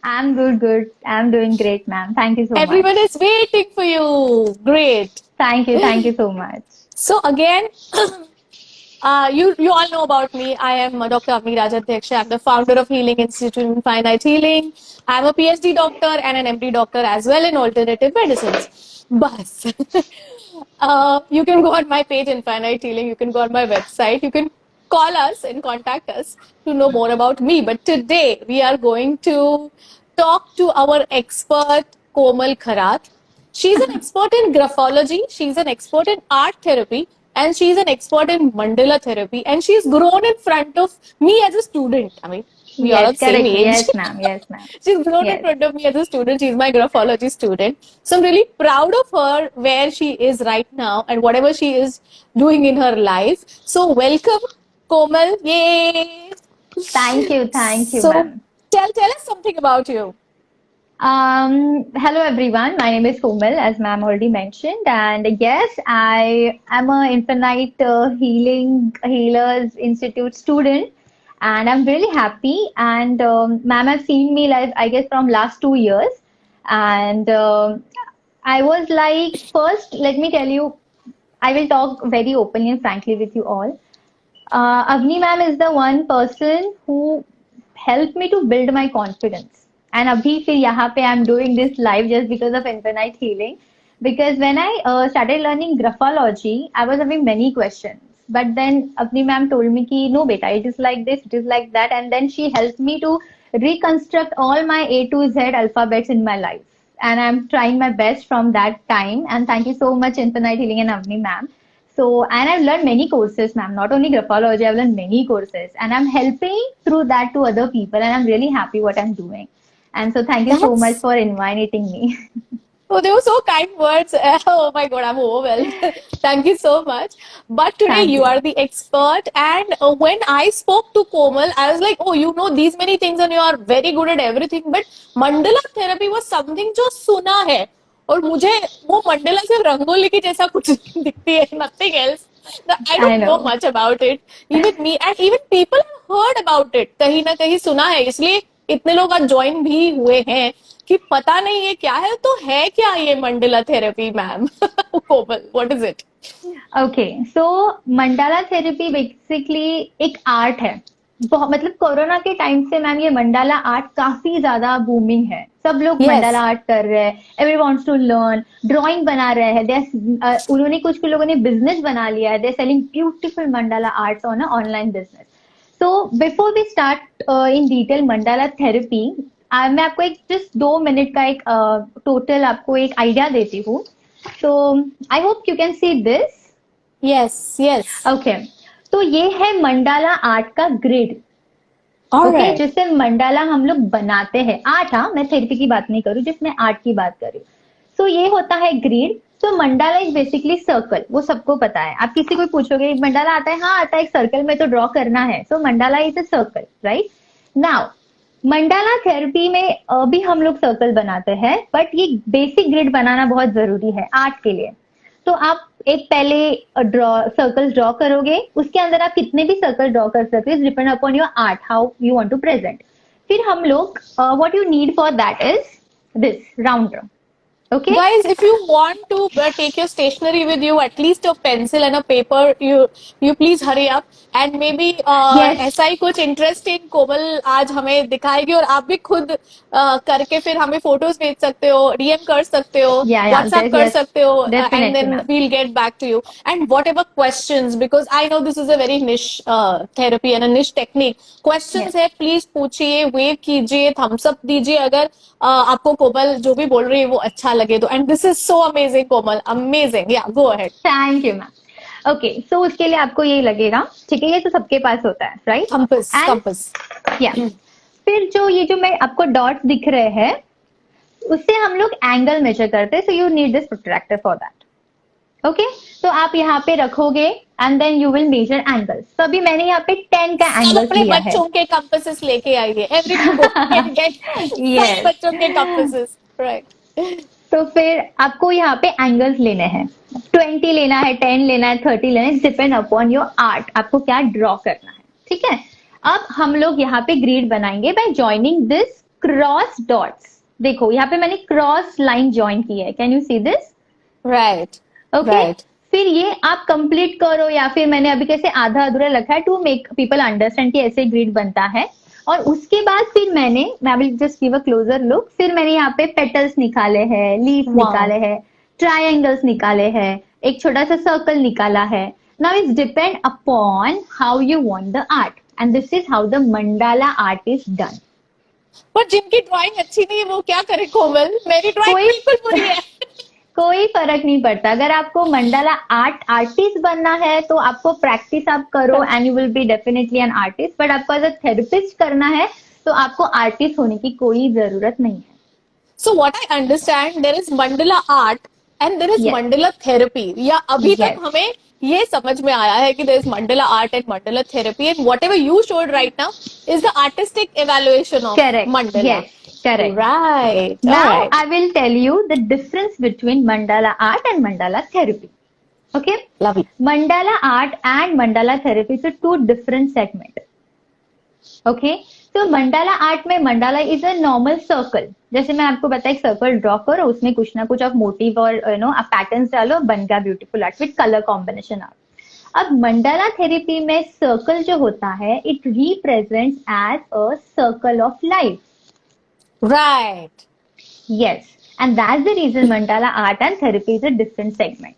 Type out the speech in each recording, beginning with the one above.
I'm good, good. I'm doing great, ma'am. Thank you so much. Everyone is waiting for you. Great. Thank you so much. So again, you all know about me. I am Dr. Avni Rajadhyaksha. I'm the founder of Healing Institute in Finite Healing. I'm a PhD doctor and an MD doctor as well in alternative medicines. Bus. You can go on my page Infinite Healing. You can go on my website. You can call us and contact us to know more about me. But today we are going to talk to our expert Komal Kharath. She's an expert in graphology, she's an expert in art therapy, and she's an expert in mandala therapy. And she's grown in front of me as a student. I mean, we are Yes, of same correct. age. Yes, ma'am. Yes, ma'am. She's grown in Yes. front of me as a student. She's my graphology student. So I'm really proud of her where she is right now and whatever she is doing in her life. So welcome, Komal. Yay! Thank you, So ma'am. tell us something about you. Hello everyone. My name is Komal, as ma'am already mentioned, and yes, I am a Infinite Healers Institute student, and I'm really happy. And ma'am has seen me like I guess from last 2 years, and I was like, first, let me tell you, I will talk very openly and frankly with you all. Avni ma'am is the one person who helped me to build my confidence. And abhi fir yahan pe I'm doing this live just because of infinite healing. Because when I started learning graphology, I was having many questions. But then Avni ma'am told me ki no beta, it is like this, it is like that, and then she helped me to reconstruct all my A to Z alphabets in my life. And I'm trying my best from that time. And thank you so much, Infinite Healing and Avni ma'am. So, and I've learned many courses, ma'am, not only graphology, I've learned many courses, and I'm helping through that to other people, and I'm really happy what I'm doing. And so, thank you so much That's for inviting me. Oh, they were so kind words. Oh my God, I'm overwhelmed. Thank you so much. But today Thank you you. are the expert. And when I spoke to Komal, I was like, oh, you know these many things and you are very good at everything. But mandala therapy was something जो सुना है और मुझे वो मंडला सिर्फ रंगोली की जैसा कुछ दिखती है, nothing else. I I don't know know. much about it. Even me and even people have heard about it. कहीं ना कहीं सुना है, इसलिए इतने लोग आज ज्वाइन भी हुए हैं कि पता नहीं ये क्या है, तो है क्या ये Mandla therapy ma'am? Komal, what is it? Okay so mandala therapy basically एक आर्ट है। बहुत मतलब कोरोना के टाइम से मैम ये मंडाला आर्ट काफी ज्यादा बूमिंग है। सब लोग यस, मंडाला आर्ट कर रहे हैं, every wants to learn, drawing बना रहे हैं। उन्होंने कुछ लोगों ने बिजनेस बना लिया है, they selling beautiful mandala arts on a online business. So before we start in detail mandala therapy, मैं आपको एक जस्ट 2 मिनट का एक टोटल आपको एक आइडिया देती हूँ। तो आई hope you can see this. Yes, yes, okay, तो ये है मंडाला आर्ट का ग्रिड। ओके, ऑलराइट, जिससे मंडाला हम लोग बनाते हैं आर्ट। हाँ, मैं थेरेपी की बात नहीं करूँ, जिसमें आर्ट की बात करूँ। सो ये होता है ग्रिड। तो मंडाला इज बेसिकली सर्कल, वो सबको पता है। आप किसी को पूछोगे एक मंडाला आता है, हाँ आता है, एक सर्कल में तो ड्रॉ करना है। So mandala is a circle, right. Now mandala therapy में भी हम लोग सर्कल बनाते हैं, बट ये बेसिक ग्रिड बनाना बहुत जरूरी है आर्ट के लिए। तो आप एक पहले ड्रॉ सर्कल ड्रॉ करोगे, उसके अंदर आप कितने भी सर्कल ड्रॉ कर सकते हो, depend upon your art how you want to present. फिर हम लोग what you need for that is this round draw. Okay, guys, if you want to take your stationery with you, at least a pencil and a paper, you please hurry up. And maybe yes, ऐसा ही कुछ interesting कोमल आज हमें दिखाएगी और आप भी खुद करके फिर हमें फोटोज भेज सकते हो, डीएम कर सकते हो, या व्हाट्सएप कर यस, सकते हो, and definitely then ma'am. we'll get back to you. And whatever questions, because I know this is a very niche therapy and a niche technique. Yes, Questions है, प्लीज पूछिए, wave कीजिए, Thums up दीजिए अगर आपको कोमल जो भी बोल रही है वो अच्छा लगे तो। And this is so amazing Komal, amazing, yeah go ahead. Thank you ma'am. Okay, so उसके लिए आपको ये लगेगा, ठीक है, ये तो सबके पास होता है, राइट। कंपस, एंड कंपस, या फिर जो ये जो मैं आपको डॉट्स दिख रहे हैं, उससे हम लोग एंगल मेजर करते हैं। So you need this protractor for that. Okay, तो आप यहाँ पे रखोगे and then you will measure angles. तो अभी मैंने यहाँ पे 10 का सब एंगल्स अपने लिया है। बच्चों के कंपसेस लेके आइए, एवरीवन गो एंड गेट सारे यस, बच्चों के कंपसेस, राइट। तो फिर आपको यहाँ पे एंगल्स लेने हैं। 20 लेना है, 10 लेना है, 30 लेना है, डिपेंड अपॉन योर आर्ट, आपको क्या ड्रॉ करना है, ठीक है। अब हम लोग यहाँ पे ग्रिड बनाएंगे bye joining this cross dots, देखो यहाँ पे मैंने क्रॉस लाइन ज्वाइन की है, can you see this? Right. Okay Right. फिर ये आप कंप्लीट करो, या फिर मैंने अभी कैसे आधा अधूरा रखा है टू मेक पीपल अंडरस्टैंड कि ऐसे ग्रिड बनता है। और उसके बाद फिर मैं will just give a closure look, फिर मैंने यहाँ पे पेटल्स निकाले हैं, लीफ Wow. निकाले हैं, ट्रायंगल्स निकाले हैं, एक छोटा सा सर्कल निकाला है। Now it's depend upon how you want the art, and this is how the mandala art is done. पर जिनकी ड्राइंग अच्छी नहीं है वो क्या करे कोमल? मेरी ड्राइंग कोई बिल्कुल बुरी है। कोई फर्क नहीं पड़ता, अगर आपको मंडाला आर्टिस्ट बनना है तो आपको प्रैक्टिस आप करो and you will be definitely an artist, but आपको एज अ थेरेपिस्ट करना है तो आपको आर्टिस्ट होने की कोई जरूरत नहीं है। So what I understand, there is mandala art and there is Yes. mandala therapy. या अभी तक Yes. हमें ये समझ में आया है कि there is mandala art and mandala therapy, and whatever you showed right now is the artistic evaluation of Correct. mandala. Yes, correct. Right. Now Alright. I will tell you the difference between mandala art and mandala therapy. Okay? Lovely. Mandala art and mandala therapy are two different segments. Okay? तो mandala art में mandala is a normal circle, जैसे मैं आपको बताया एक circle draw करो, उसमें कुछ ना कुछ आप मोटिव और आप पैटर्न्स डालो, बन गया beautiful art with colour combination art. अब मंडाला थेरेपी में सर्कल जो होता है it represents as a circle of life. Right. Yes, and that's the reason mandala art and therapy is a different segment.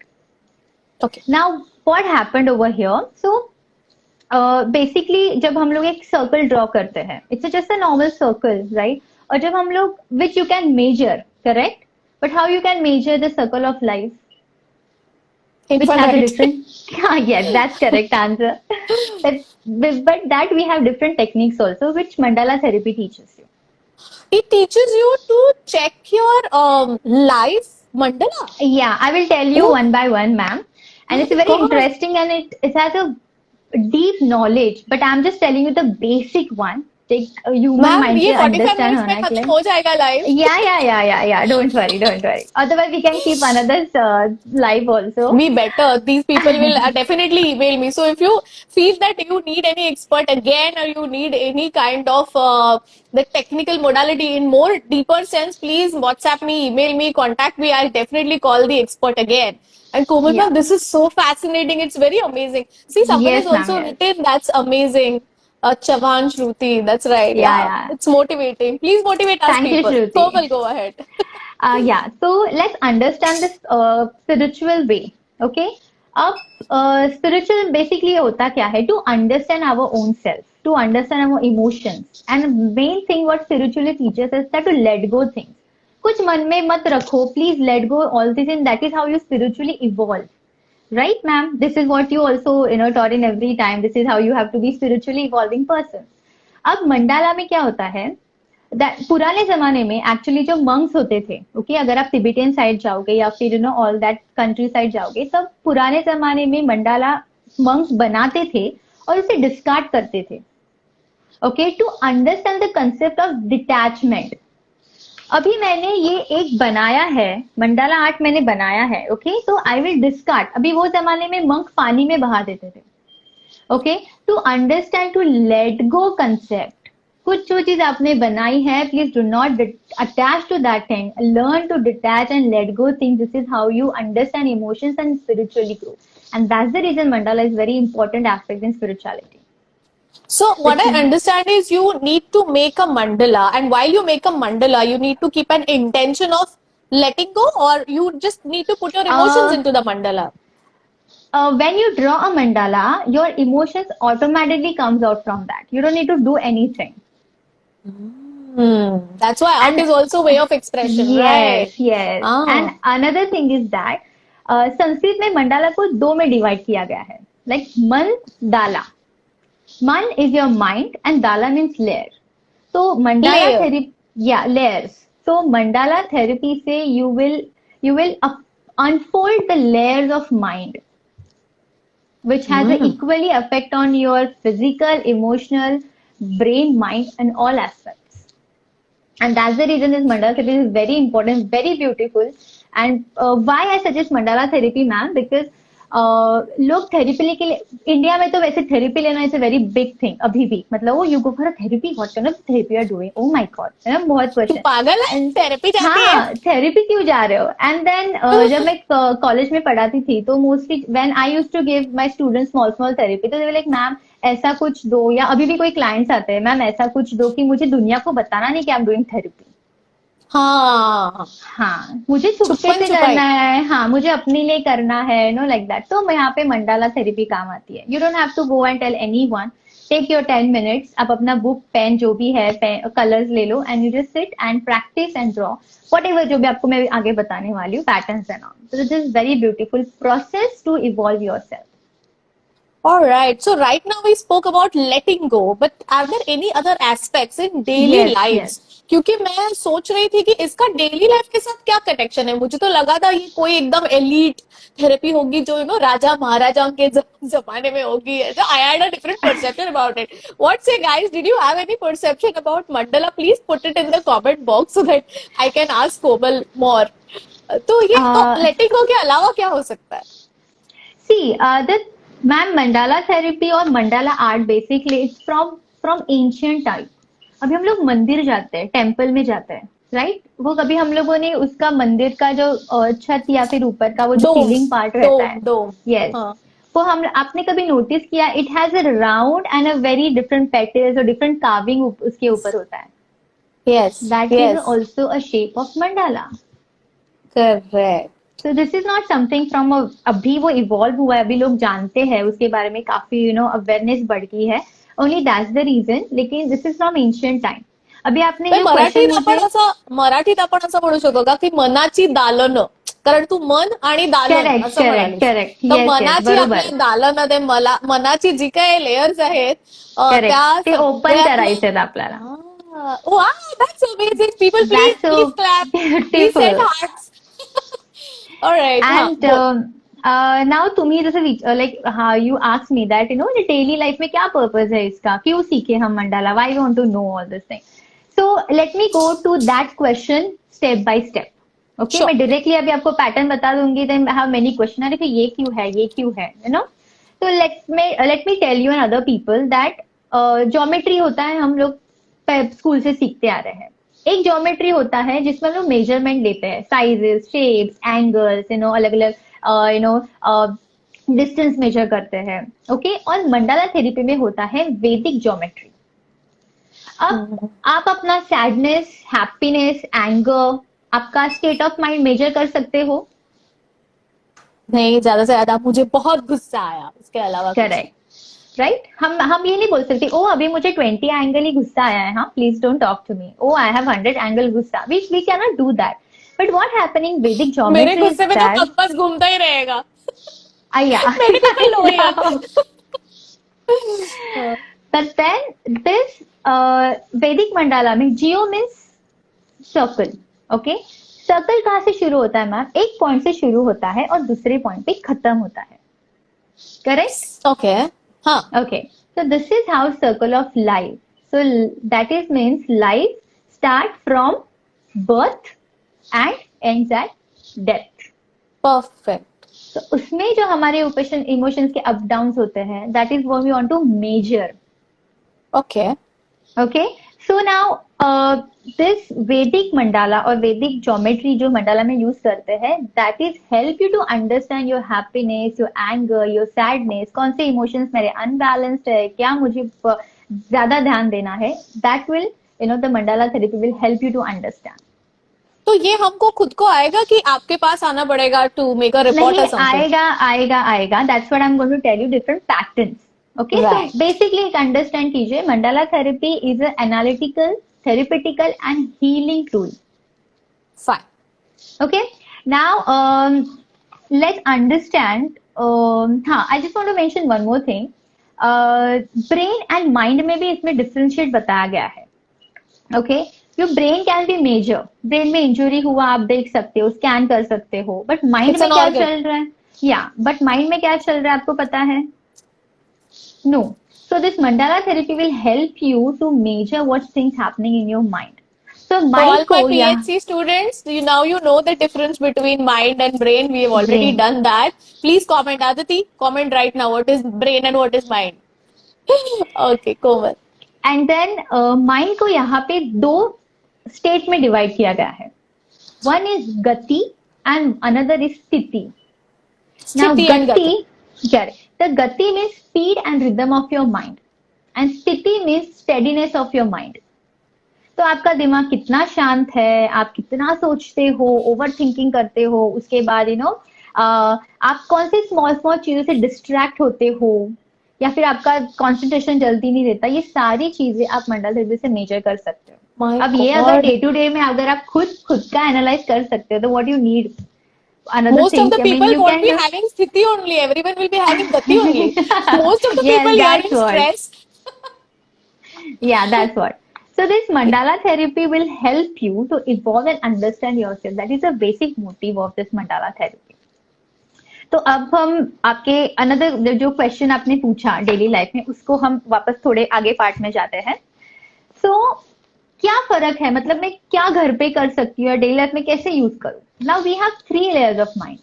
Okay. Now, what happened over here? So, basically, जब हम लोग एक circle draw करते हैं, it's just a normal circle, right? और जब हम लोग, which you can measure, correct? But how you can measure the circle of life? Which have Infinite. different. Yes, that's correct answer. But that we have different techniques also, which mandala therapy teaches you. It teaches you to check your life mandala. Yeah, I will tell you one by one, ma'am. And it's very Go on. interesting and it has a deep knowledge. But I'm just telling you the basic one. Take human ma'am mind ये से 45 understand minutes होना में के लिए. खत्म हो जाएगा live. Yeah. Don't worry. Otherwise, we can keep another live also. We better. These people will definitely email me. So if you feel that you need any expert again or you need any kind of the technical modality in more deeper sense, please WhatsApp me, email me, contact me. I'll definitely call the expert again. And Komal Yeah. ma'am, this is so fascinating. It's very amazing. See, someone Yes, has also ma'am, yes. written, that's amazing. Chavan Shruti, that's right. Yeah. It's motivating. Please motivate us Thank you, people. Shruti. Komal, go ahead. Yeah, so let's understand this spiritual way. Okay, अब spiritual basically होता क्या है? To understand our own self, to understand our emotions, and main thing what spiritually teaches is that to let go things. कुछ मन में मत रखो, please let go all this, and that is how you spiritually evolve. Right, ma'am? This is what you also taught in every time. This is how you have to be spiritually evolving person. अब mandala में क्या होता है? पुराने जमाने में actually जो monks होते थे, ओके, अगर आप तिबेटियन साइड जाओगे या फिर ऑल दैट कंट्री साइड जाओगे, तब पुराने जमाने में मंडाला मंक्स बनाते थे और उसे डिस्कार्ड करते थे, okay, to understand the concept of detachment. अभी मैंने ये एक बनाया है, मंडाला आर्ट मैंने बनाया है, ओके, तो आई विल डिस्कार्ड। अभी वो जमाने में मंक पानी में बहा देते थे, okay, to understand, to let go concept. कुछ जो चीज आपने बनाई है, please do not attach to that thing, learn to detach and let go thing. This is how you understand emotions and spiritually grow, and that's the reason mandala is very important aspect in spirituality. So what I understand is you need to make a mandala, and while you make a mandala, you need to keep an intention of letting go, or you just need to put your emotions into the mandala. When you draw a mandala, your emotions automatically comes out from that. You don't need to do anything. That's why art is also way of expression, right? Yes. Ah. And another thing is that Sanskrit में mandala को दो में divide किया गया है, like mandala. Man is your mind and dala means layer. So mandala Layer. therapy, layers. So mandala therapy say you will unfold the layers of mind, which has an equally effect on your physical, emotional, brain, mind, and all aspects. And that's the reason this mandala therapy is very important, very beautiful. And why I suggest mandala therapy, ma'am? Because लोग therapy के लिए, India में तो वैसे therapy लेना is a very big thing अभी भी, मतलब वो you go for therapy, what kind of therapy are doing, oh my God, है ना, बहुत तू क्वेश्चन। पागल है, एंड थेरेपी जाती है? हाँ, थेरेपी क्यों जा रहे हो? एंड देन जब मैं कॉलेज में पढ़ाती थी तो mostly when I used to give my students small small therapy, तो दे वर लाइक मैम ऐसा कुछ दो, या अभी भी कोई क्लाइंट्स आते हैं, मैम ऐसा कुछ दो कि मुझे दुनिया को बताना नहीं कि आई एम डूइंग थेरेपी। हाँ, हाँ, मुझे चुपके छुपन से छुपाई। करना है, हाँ मुझे अपने लिए करना है, नो लाइक दैट। तो यहाँ पे मंडाला थेरेपी काम आती है। You don't have to go and tell anyone, take your 10 minutes, आप अपना बुक पेन जो भी है, कलर्स ले लो and you just sit and practice and draw whatever, जो भी आपको मैं आगे बताने वाली हूँ, पैटर्न्स एंड ऑल। तो this is very beautiful process to evolve yourself. All right. So right now we spoke about letting go, but are there any other aspects in daily yes lives? Yes. क्योंकि मैं सोच रही थी कि इसका daily life के साथ क्या कनेक्शन है। मुझे तो लगा था ये कोई एकदम एलीट थेरेपी होगी जो राजा महाराजाओं के जमाने में होगी। I had a different perception about it. What say guys? Did you have any perception about Mandala? Please put it in the comment box so that I can ask Komal more. तो ये तो letting go के अलावा क्या हो सकता है? See the ma'am, mandala therapy और mandala art basically it's from ancient time. अभी हम लोग मंदिर जाते हैं, टेम्पल में जाते हैं, राइट? वो कभी हम लोगों ने उसका मंदिर का जो छत या फिर ऊपर का वो जो डोम, सीलिंग पार्ट रहता है, डोम। यस, हाँ, वो हम आपने कभी नोटिस किया? It has a round and a very different patterns और डिफरेंट कार्विंग उसके ऊपर होता है। yes, that is yes, also a shape of mandala. correct. तो this is not something from, अभी वो इवॉल्व हुआ है, अभी लोग जानते हैं उसके बारे में, काफी अवेयरनेस बढ़ गई है, ओनली दैट्स द रीजन। लेकिन this is from ancient time. अभी आपने पण जो क्वेश्चन मुझे, मराठीत आपण असं म्हणू शकतो का की मनाची दालनं, कारण तू मन आणि दालन करेक्ट असं करेक्ट म्हणालीस. करेक्ट, तर येस येस, मनाची बरोबर, आपल्या दालनात मनाची जी काही लेयर्स आहेत करेक्ट, त्या ते ओपन सगळ्यातलं. करायचे आपल्याला। Wow, that's amazing. People please that's so please clap, please send beautiful. Hearts. Alright, हाँ एंड बोल. नाउ तुम्ही जैसे लाइक हाँ you ask me that daily life में क्या पर्पस है इसका, क्यों सीखे हम mandala, why want to know all this thing. So let me go to that question step by step. Okay, sure. मैं डायरेक्टली अभी आपको पैटर्न बता दूंगी, then I have many question, अरे फिर ये क्यों है, ये क्यों है, तो let me tell you and other people that geometry होता है, हम लोग स्कूल से सीखते आ रहे हैं। एक ज्योमेट्री होता है जिसमें हम लोग मेजरमेंट लेते हैं, साइजेस, शेप्स, एंगल्स, अलग अलग डिस्टेंस मेजर करते हैं। ओके, और मंडाला थेरेपी में होता है वैदिक ज्योमेट्री। अब आप अपना सैडनेस, हैप्पीनेस, एंगर, आपका स्टेट ऑफ माइंड मेजर कर सकते हो। नहीं, ज्यादा से ज्यादा मुझे बहुत गुस्सा आया, उसके अलावा कुछ नहीं. Correct, right. हम ये नहीं बोल सकते ओ अभी मुझे 20 एंगल ही गुस्सा आया है, हाँ please don't talk to me, oh I have 100 angle गुस्सा, we can not do that. But what happening Vedic मेरे ज्योमेट्री इज गुस्से में तो दैट, कंपास घूमता ही रहेगा. yeah, मेरी तो I लोई है. know. But then this Vedic mandala में geo means circle. Okay, circle कहाँ से शुरू होता है मैम? एक पॉइंट से शुरू होता है और दूसरे पॉइंट पे खत्म होता है, करेक्ट? ओके, हाँ. Okay, so this is how circle of life. So that is means life start from birth and ends at death. Perfect. तो उसमें जो हमारे इमोशंस के अप डाउन होते हैं, that is what we want to measure. Okay. Okay, so now this Vedic mandala और Vedic geometry जो mandala में यूज करते हैं, that is help you to understand your happiness, your anger, your sadness, कौन से emotions मेरे unbalanced है, क्या मुझे ज्यादा ध्यान देना है, that will the mandala therapy will help you to understand. तो ये हमको खुद को आएगा कि आपके पास आना पड़ेगा टू मेक अ रिपोर्ट और नहीं, समथिंग? आएगा that's what I am going to tell you, different patterns. Okay, Right. So basically एक अंडरस्टैंड कीजिए, mandala therapy is a analytical, therapeutical and healing tool. Fine. Okay, now let's understand. हाँ, I just want to mention one more thing. Brain and mind में भी इसमें differentiate बताया गया है। Okay, your brain can be measure, brain में injury हुआ आप देख सकते हो, स्कैन कर सकते हो, बट माइंड It's में an क्या organ. चल रहा है, या बट माइंड में क्या चल रहा है आपको पता है? No. So this mandala therapy will help you to measure what things happening in your mind. So So mind all my को या PhD students, now you know the difference between mind and brain. We have already brain. done that. Please comment, Aditi. Comment right now. What is brain and what is mind? Okay, Komal. And then mind को यहाँ पे दो state में divide किया गया है. One is gati and another is sthiti. Now Sthiti and gati, Gati. Correct, the gati means speed and rhythm of your mind and sthiti means steadiness of your mind. तो आपका दिमाग कितना शांत है, आप कितना सोचते हो, ओवर थिंकिंग करते हो, उसके बाद आप कौन सी स्मॉल स्मॉल चीजों से डिस्ट्रैक्ट होते हो, या फिर आपका कंसंट्रेशन जल्दी नहीं रहता, ये सारी चीजें आप मंडल थेरेपी से मेजर कर सकते हो. My अब ये अगर God. डे टू डे में अगर आप खुद का एनालाइज कर सकते हो तो what you need another Most of thing. the I mean, people you won't can be just having sthiti only. Everyone will be having gati only. Most of the yes, people that's getting what. stressed. Yeah, that's what. So this mandala therapy will help you to evolve and understand yourself. That is the basic motive of this mandala therapy. तो अब हम आपके another जो question आपने पूछा daily life में, उसको हम वापस थोड़े आगे पार्ट में जाते हैं. सो क्या फर्क है, मतलब मैं क्या घर पे कर सकती हूँ या डेली लाइफ में कैसे यूज करूँ. Now we have 3 layers of mind.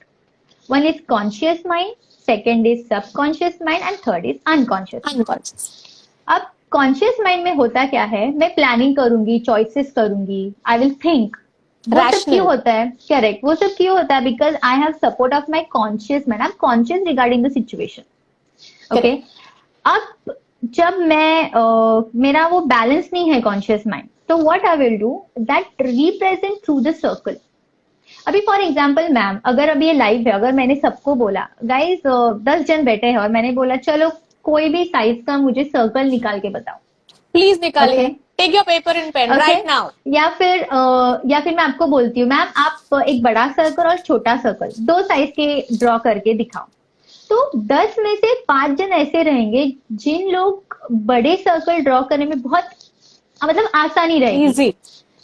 One is conscious mind, second is subconscious mind and third is unconscious mind. Unconscious. अब कॉन्शियस माइंड में होता क्या है, मैं प्लानिंग करूंगी, चॉइसेस करूंगी, आई विल थिंक. वो सब Rational. क्यों होता है, करेक्ट, वो सब क्यों होता है, because I have support of my conscious mind. I am conscious regarding the situation. Okay. अब जब मैं मेरा वो बैलेंस नहीं है कॉन्शियस माइंड, तो what I will do, that represent through the circle. अभी फॉर एग्जाम्पल मैम, अगर अभी ये लाइव है, अगर मैंने सबको बोला गाइज 10 जन बैठे हैं और मैंने बोला चलो कोई भी साइज का मुझे सर्कल निकाल के बताओ. Please निकालिए. Okay. Take your paper and pen Okay. right now. या फिर मैं आपको बोलती हूँ मैम आप एक बड़ा सर्कल और छोटा सर्कल 2 साइज के ड्रॉ करके दिखाओ. तो 10 में से 5 जन ऐसे रहेंगे जिन लोग बड़े सर्कल ड्रॉ करने में बहुत मतलब आसानी रहेगी. Easy.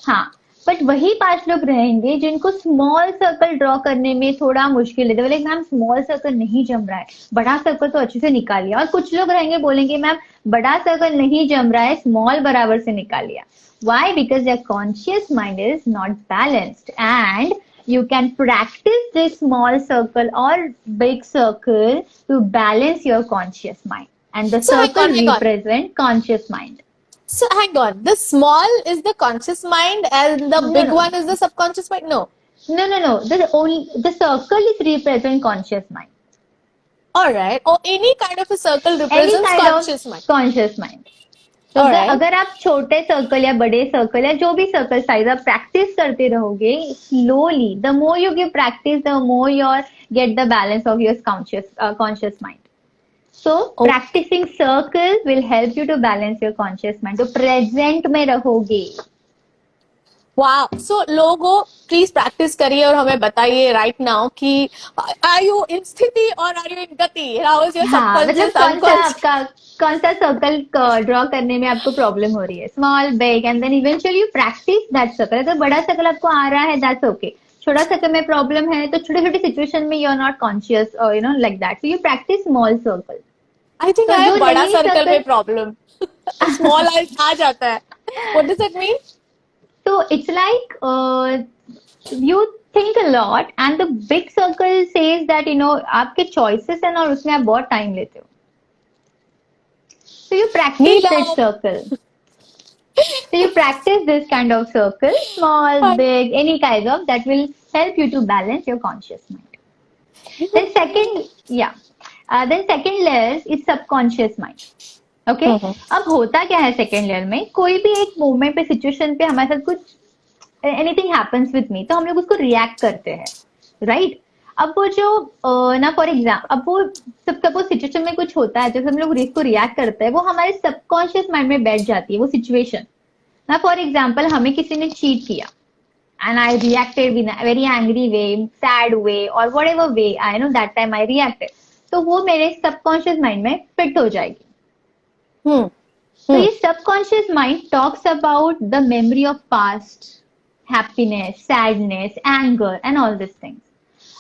हाँ, बट वही 5 लोग रहेंगे जिनको स्मॉल सर्कल ड्रॉ करने में थोड़ा मुश्किल है. बोले मैम स्मॉल सर्कल नहीं जम रहा है, बड़ा सर्कल तो अच्छे से निकाल लिया. और कुछ लोग रहेंगे बोलेंगे मैम बड़ा सर्कल नहीं जम रहा है, स्मॉल बराबर से निकाल लिया. Why? Because your conscious mind is not balanced, and you can practice this small circle or big circle to balance your conscious mind, and the So hang circle on, hang on. represent conscious mind. So hang on. The small is the conscious mind and the No, big no. one is the subconscious mind. No. No. The circle is represent conscious mind. All right. Or any kind of a circle Any represents kind conscious of mind. conscious mind. तो Alright. अगर आप छोटे circle या बड़े circle या जो भी circle size आप प्रैक्टिस करते रहोगे slowly, the more you give practice the more your get the balance of your conscious mind. So practising circle will help you to balance your conscious mind. तो present में रहोगे. Wow. So लोगों please practice करिए और हमें बताइए right now कि are you in स्थिति और आर यू इन गति. हाउ इज योर हाँ, मतलब सबकॉन्शियस कौन सा सर्कल ड्रॉ करने में आपको प्रॉब्लम हो रही है, small big, and then eventually you practise that circle. अगर बड़ा सर्कल आपको आ रहा है दैट्स ओके. छोटा सर्कल में प्रॉब्लम है तो छोटे छोटे सिचुएशन में you are not conscious like that, so you practise small circle. I think तो आई जो बड़ा नहीं सर्कल circle- में प्रॉब्लम. स्मॉल आ जाता है. What does it mean? So it's like you think a lot and the big circle says that आपके choices and और उसमें आप बहुत टाइम लेते हो. So you practice Neela. that circle. So you practice this kind of circle, small, big, any kind of, that will help you to balance your conscious mind. Then second layer is subconscious mind. Okay. अब होता क्या है second layer में, कोई भी एक moment पे situation पे हमारे साथ कुछ एनीथिंग हैपेंस विद मी, तो हम लोग उसको रिएक्ट करते हैं, राइट? अब वो जो ना फॉर एग्जाम्पल, अब वो सपोज सिचुएशन में कुछ होता है, जब हम लोग इसको रिएक्ट करते हैं, वो हमारे सबकॉन्शियस माइंड में बैठ जाती है वो सिचुएशन. ना फॉर एग्जाम्पल हमें किसी ने चीट किया and I reacted in a very angry way, sad way, or whatever way I know that time I reacted. तो वो मेरे सबकॉन्शियस माइंड में फिट हो जाएगी. So ये subconscious mind talks about the memory of past, happiness, sadness, anger and all these things.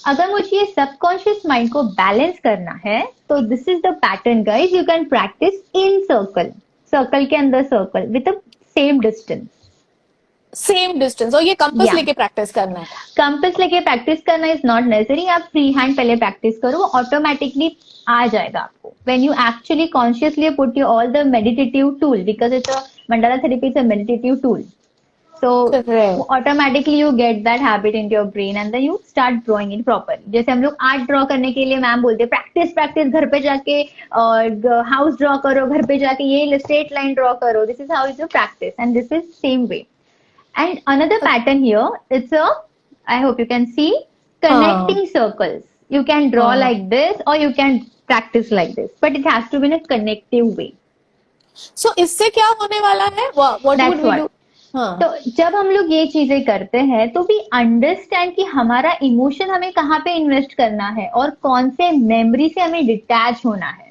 अगर मुझे ये subconscious mind को balance करना है, तो this is the pattern guys. You can practice in circle के अंदर circle with the same distance. Same distance, और ये कंपास Yeah. लेके प्रैक्टिस करना है? कंपास लेके प्रैक्टिस करना इज नॉट नेसेसरी, आप फ्री हैंड पहले प्रैक्टिस करो, वो ऑटोमेटिकली आ जाएगा आपको when you actually consciously put you all the meditative tool, because it's a mandala therapy is a meditative tool. So Correct. automatically you get that habit into your brain and then you start drawing it properly. जैसे हम लोग art draw करने के लिए ma'am बोलते हैं practice practice, घर पे जाके हाउस ड्रॉ करो, घर पे जाके ये स्ट्रेट लाइन ड्रॉ करो. This is how is practice and this is same way. And another pattern here, it's a, I hope you can see, connecting circles. You can draw like this or you can practice like this, but it has to be in a connective way. So इससे क्या होने वाला है? What would we do? तो जब हम लोग ये चीजें करते हैं तो भी अंडरस्टैंड कि हमारा इमोशन हमें कहाँ पे इन्वेस्ट करना है और कौन से मेमोरी से हमें डिटैच होना है.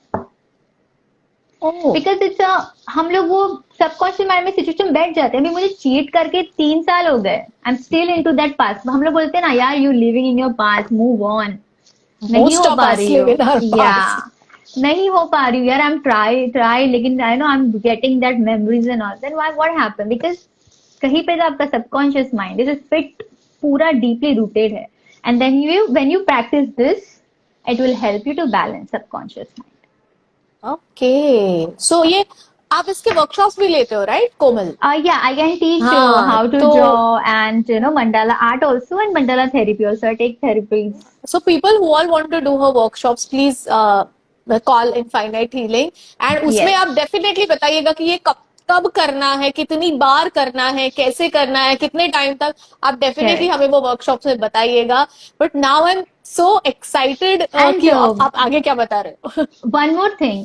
बिकॉज इट्स हम लोग वो सबकॉन्शियस माइंड में सिचुएशन बैठ जाते हैं. अभी मुझे चीट करके 3 साल हो गए, I am still into that past. हम लोग बोलते हैं ना यार, you living in your past, move on. नहीं हो पा रही हो, नहीं हो पा रही हूँ यार, आई एम ट्राई लेकिन I know I am getting that memories and all. Then what happen, because कहीं पे तो आपका subconscious mind this is fit पूरा डीपली रूटेड है. And then when you practice this, it will help you to balance subconscious mind. Okay, so ये आप इसके workshops भी लेते हो, right Komal? Yeah, I can teach how to draw and mandala art also, and mandala therapy also. I take therapies. So people who all want to do her workshops, please call Infinite Healing, and उसमें आप definitely बताइएगा कि ये कब करना है, कितनी बार करना है, कैसे करना है, कितने टाइम तक. आप डेफिनेटली हमें वो वर्कशॉप में बताइएगा. But now I am so excited कि आप आगे क्या बता रहे हो. One more thing,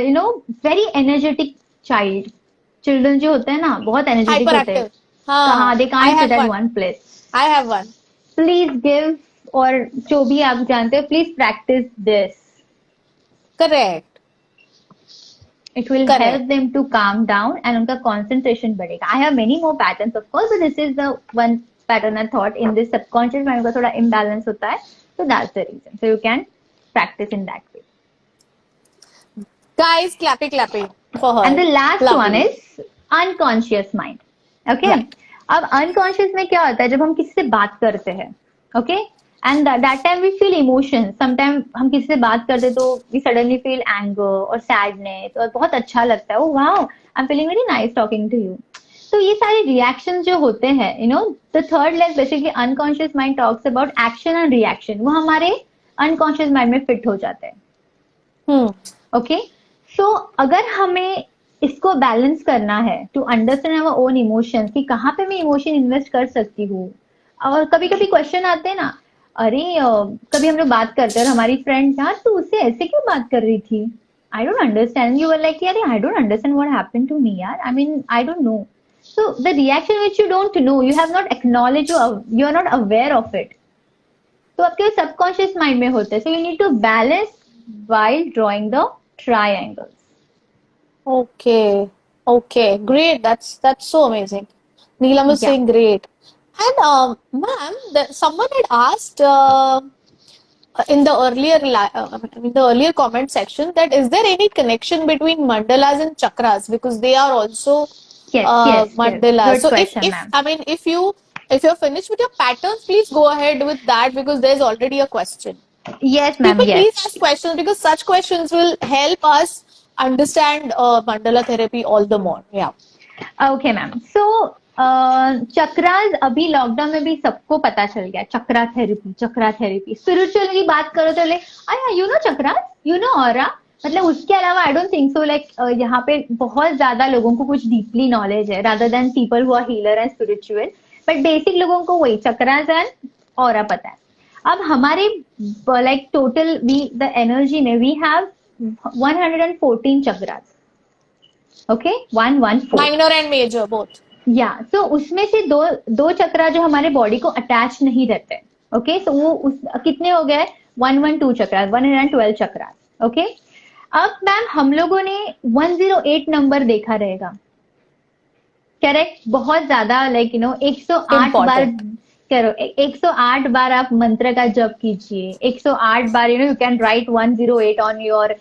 you know, very energetic children जो होते हैं ना, बहुत एनर्जेटिक होते हैं. हाँ, they can't sit at one place. I have one. Please give, और जो भी आप जानते हो, please practice this. Correct. It will help them to calm down and उनका concentration बढ़ेगा. I have many more patterns of course, but this is the one pattern I thought in this subconscious mind का थोड़ा imbalance होता है, so that's the reason. So you can practice in that way. Guys, clapping for her. And the last one is unconscious mind. Okay? Right. अब unconscious में क्या होता है, जब हम किसी से बात करते हैं, okay? And that time we feel emotions. Sometimes हम किसी से बात करते तो we suddenly feel anger or sadness, और बहुत अच्छा लगता है. Oh wow, I'm feeling very nice talking to you. तो ये सारे reactions जो होते हैं, you know, the third leg basically unconscious mind talks about action and reaction. वो हमारे unconscious mind में fit हो जाते हैं. Okay? So अगर हमें इसको बैलेंस करना है, to understand our own emotions, कि कहाँ पे मैं emotion invest कर सकती हूँ. और कभी कभी क्वेश्चन आते हैं ना, अरे कभी हम लोग बात करते हैं और हमारी फ्रेंड, यार तू उससे ऐसे क्यों बात कर रही थी, I don't understand. You were like, अरे I don't understand what happened to me यार, I mean I don't know. So the reaction which you don't know, you have not acknowledge, you are not aware of it, तो आपके subconscious mind में होता है. So you need to balance while drawing the triangles. Okay, great. That's so amazing. Neelam was saying great. And ma'am, someone had asked in the earlier comment section that is there any connection between mandalas and chakras, because they are also mandalas. Good so question, if you're finished with your patterns, please go ahead with that, because there's already a question. Yes, ma'am. People please ask questions, because such questions will help us understand mandala therapy all the more. Yeah. Okay, ma'am. So chakras अभी lockdown में भी सबको पता चल गया. चक्रा therapy spiritual की बात करो तो you know chakras, you know aura, मतलब उसके अलावा I don't think so like यहाँ पे बहुत ज्यादा लोगों को कुछ डीपली नॉलेज है, rather than people who are healer and spiritual. But basic लोगों को वही चक्रास एंड ऑरा पता है. अब हमारे लाइक टोटल द एनर्जी में we have 114 chakras. Okay, 114. Minor and major both. Yeah so उसमें से दो चक्रा जो हमारे बॉडी को अटैच नहीं रहते. ओके, सो वो कितने हो गए, 112 चक्रा, 112 चक्रा. ओके, अब मैम हम लोगों ने 108 नंबर देखा रहेगा, करेक्ट? बहुत ज्यादा लाइक यू नो 108 बार करो, 108 बार आप मंत्र का जप कीजिए, 108 बार you can write 108 on your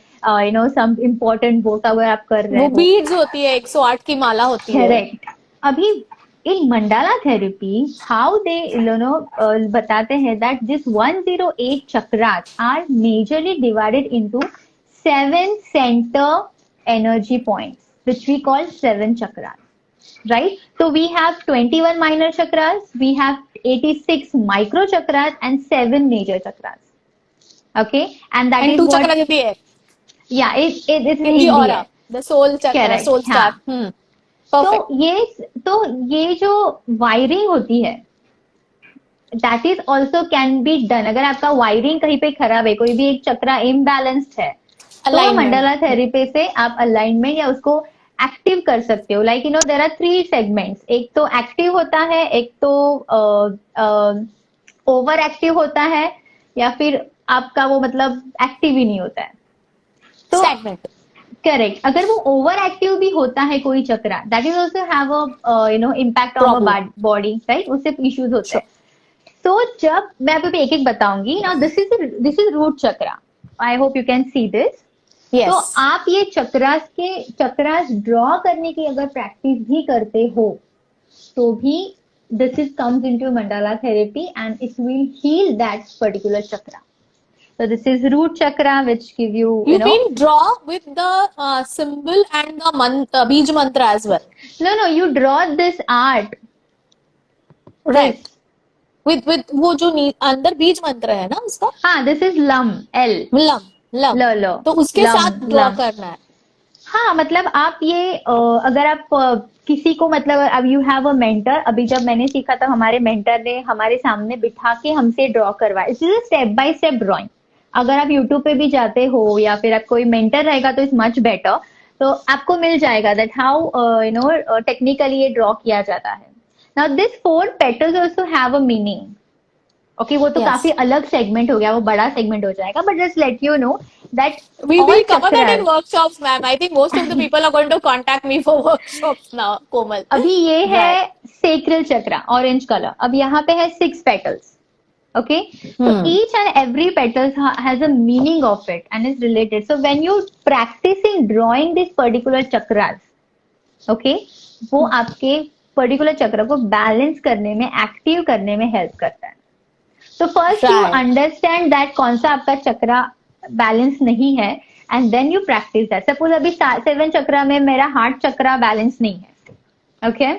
some important book अगर आप कर रहे हैं. वो बीड्स होती है, 108 की माला होती है. करेक्ट. अभी in mandala therapy, how they बताते हैं that this 108 chakras are majorly divided into 7 center energy points, which we call 7 chakras. Right? So we have 21 minor chakras, we have 86 micro chakras, and 7 major chakras. Okay, and that And is two what. chakras in the air. Yeah, it's In in the the aura. air. The soul chakra, Correct, soul star. हाँ. Perfect. तो ये जो wiring होती है, that is also can be done. अगर आपका wiring कहीं पे खराब है, कोई भी एक चक्रा इम्बैलेंस्ड है, तो Alignment. मंडला थेरेपी से आप अलाइनमेंट या उसको एक्टिव कर सकते हो. Like there are 3 segments. एक तो एक्टिव होता है, एक तो ओवर एक्टिव होता है, या फिर आपका वो मतलब एक्टिव ही नहीं होता है. तो Stagnant. करेक्ट. अगर वो ओवर एक्टिव भी होता है कोई chakra, that is also have a impact on body, right. उससे इश्यूज होते हैं. तो जब मैं आपको एक एक बताऊंगी ना, this is root chakra. I hope you can see this. Yes. तो आप ये चक्रास ड्रॉ करने की अगर प्रैक्टिस भी करते हो, तो भी this is comes into mandala therapy and it will heal that particular chakra. So this is root chakra, which give you You know. mean draw with the symbol and the beej mantra as well? No, you draw this art. Right. With वो जो अंदर बीज मंत्र है ना उसका. हाँ, this is lam, L. Lam. लो. तो उसके लम, साथ ड्रॉ लम. करना है. हाँ, मतलब आप ये अगर आप किसी को मतलब अब यू हैव अ मेंटर. अभी जब मैंने सीखा था, हमारे मेंटर ने हमारे सामने बिठा के हमसे ड्रॉ करवाया. It is step by step drawing. अगर आप यूट्यूब पे भी जाते हो या फिर आप कोई मेंटर रहेगा तो इट्स मच बेटर. तो आपको मिल जाएगा दैट हाउ टेक्निकली ये ड्रॉ किया जाता है. Now this 4 petals also have a meaning. Okay, वो तो Yes. काफी अलग सेगमेंट हो गया, वो बड़ा सेगमेंट हो जाएगा. But just let you know that We will cover that in workshops, ma'am. I think most of the people are going to contact me for workshops now, Komal. अभी ये Right. है sacral चक्रा, orange colour. अब यहाँ पे है 6 petals. Okay, so each and every petals has a meaning of it and is related. So when you practicing drawing this particular chakras, okay, वो आपके particular चक्र को बैलेंस करने में, एक्टिव करने में हेल्प करता है. तो फर्स्ट यू अंडरस्टैंड दैट कौन सा आपका चक्रा बैलेंस नहीं है, and then you practise that. Suppose अभी 7 चक्रा में मेरा हार्ट चक्रा बैलेंस नहीं है. Okay,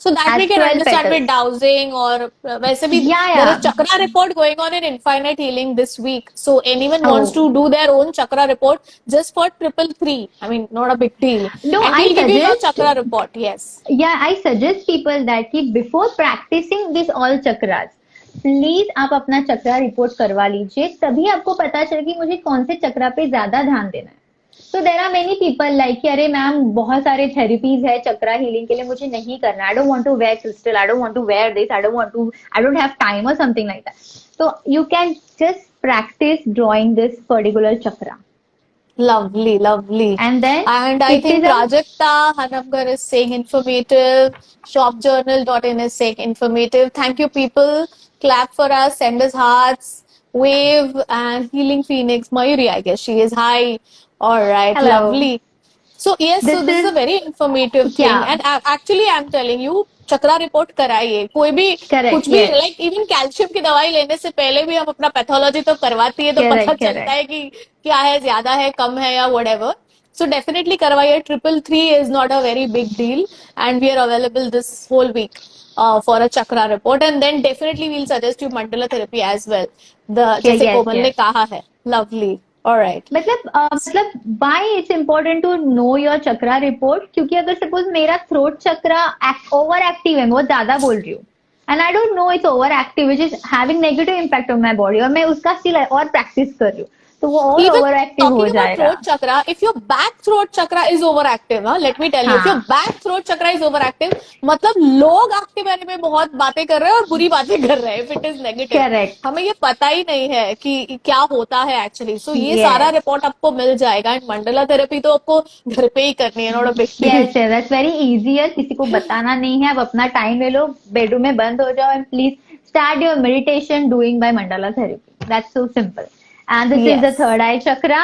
So that we can understand with dowsing or वैसे भी there is chakra report going on in Infinite Healing this week. So anyone wants to do their own chakra report just for 333. I mean, not a big deal. No, and we'll give you your chakra report. Yes. Yeah, I suggest people that before practicing this all chakras, please आप अपना चक्रा report करवा लीजिए. तभी आपको पता चले कि मुझे कौन से चक्रा पे ज्यादा ध्यान देना है. So there are many people like कि अरे मैम बहुत सारे थेरेपीज है चक्रा हीलिंग के लिए, मुझे नहीं करना. I don't want to wear crystal, I don't want to wear this, I don't have time or something like that. So you can just practice drawing this particular chakra. Lovely. And I think Prajakta Hanamgar is saying informative. Shopjournal.in is saying informative. Thank you, people. Clap for us, send us hearts, wave, and Healing Phoenix. Mayuri, I guess she is. Hi. All right. Hello. Lovely. So yes, this is a very informative thing. Yeah. And actually, I'm telling you, chakra report कराइए. कोई भी कुछ भी like even calcium की दवाई लेने से पहले भी हम अपना पैथोलॉजी तो करवाती है, तो पता चलता है कि क्या है, ज्यादा है, कम है या व्हाटएवर. So definitely करवाइए. 333 is not a very big deal, and we are available this whole week for a chakra report, and then definitely we'll suggest you mandala therapy as well. जैसे कोमल ने कहा है. Lovely. Alright. मतलब why it's important to know your chakra report? क्योंकि अगर suppose मेरा throat चक्रा over active है, मैं बहुत ज्यादा बोल रही हूँ, and I don't no it's over active which is having negative impact on my body, और मैं उसका स्टिल और प्रैक्टिस कर रही हूँ, तो वो और ओवर एक्टिव हो जाएगा. Throat chakra, if your back throat chakra is overactive, let me tell you, if your back throat chakra is overactive, मतलब लोग आपके बारे में बहुत बातें कर रहे हैं और बुरी बातें कर रहे हैं. If it is negative, Correct. हमें ये पता ही नहीं है कि क्या होता है एक्चुअली. सो ये सारा रिपोर्ट आपको मिल जाएगा. एंड मंडला थेरेपी तो आपको घर पे ही करनी है, not a big deal. Yes, that's very easy. किसी को बताना नहीं है. अब अपना टाइम ले लो, बेडरूम में बंद हो जाओ, and please start your meditation doing by Mandla therapy. That's so simple. And this is the third eye chakra.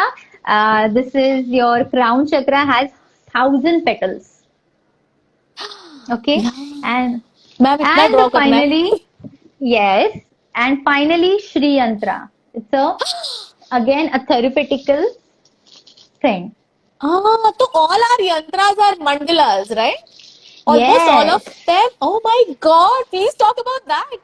This is your crown chakra, has 1000 petals. Okay. And ma'am इतना and ड्रॉ करना है. finally, yes, and finally Shri Yantra. It's a again a therapeutical thing. हाँ, तो all our yantras are mandalas, right? Almost all of Yes. them. Oh my God, please talk about that.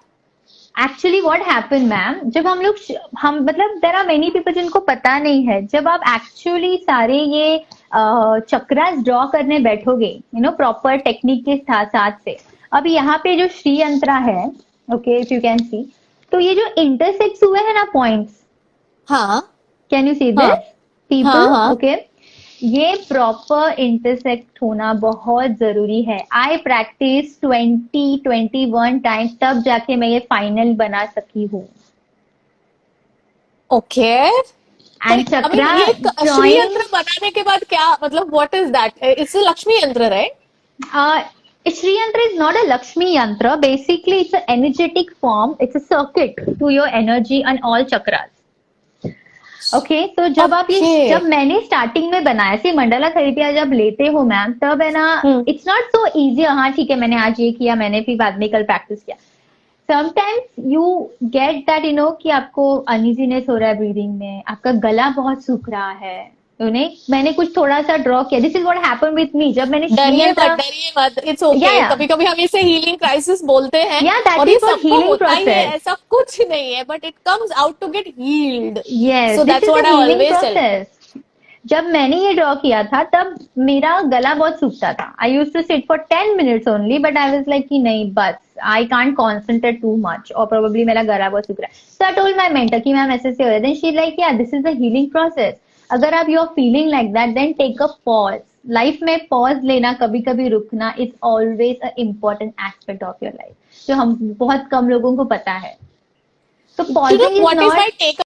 Actually what happen ma'am, जब हम मतलब there are many people जिनको पता नहीं है, जब आप एक्चुअली सारे ये चक्रास ड्रॉ करने बैठोगे, प्रॉपर टेक्निक के साथ साथ से, अब यहाँ पे जो श्री यंत्रा है, ओके, इफ यू कैन सी, तो ये जो इंटरसेक्ट हुए हैं ना पॉइंट्स, हाँ कैन यू सी हाँ दिस पीपल, हाँ हाँ. ओके, ये प्रॉपर इंटरसेक्ट होना बहुत जरूरी है. आई प्रैक्टिस 21 टाइम्स, तब जाके मैं ये फाइनल बना सकी हूँ. ओके. एंड चक्रा ये श्री यंत्र बनाने के बाद क्या मतलब, what is that? It's Lakshmi यंत्र, right? Shri Yantra is not a Lakshmi Yantra. Basically, it's an energetic form. It's a circuit to your energy and all chakras. Okay, तो जब मैंने स्टार्टिंग में बनाया, सी मंडला थेरेपी जब लेते हो मैम, तब है ना, इट्स नॉट सो इजी. हाँ ठीक है, मैंने आज ये किया, मैंने फिर बाद में कल प्रैक्टिस किया. समटाइम्स यू गेट दैट कि आपको अनइजीनेस हो रहा है ब्रीदिंग में, आपका गला बहुत सूख रहा है, मैंने कुछ थोड़ा सा ड्रॉ किया. This is what happened with me. जब मैंने डरिए मत, इट्स ओके. कभी कभी हम इसे हीलिंग क्राइसिस बोलते हैं, और ये सबको होता ही है, ऐसा कुछ नहीं है, but it comes out to get healed. Yes, so that's what I always tell. जब मैंने ये ड्रॉ किया था, तब मेरा गला बहुत सूखता था. I use to sit for 10 minutes only, but I was like कि नहीं, बस I can't concentrate too much, और प्रोबेबली मेरा गला बहुत सूख रहा है. So I told my mentor कि मैम ऐसे हो रहा है. Then she like, yeah this is the healing process. अगर आप you are feeling like that, then take a pause. Life में पॉज लेना, कभी कभी रुकना, is always a important aspect of your life, जो हम बहुत कम लोगों को पता है. तो what is my take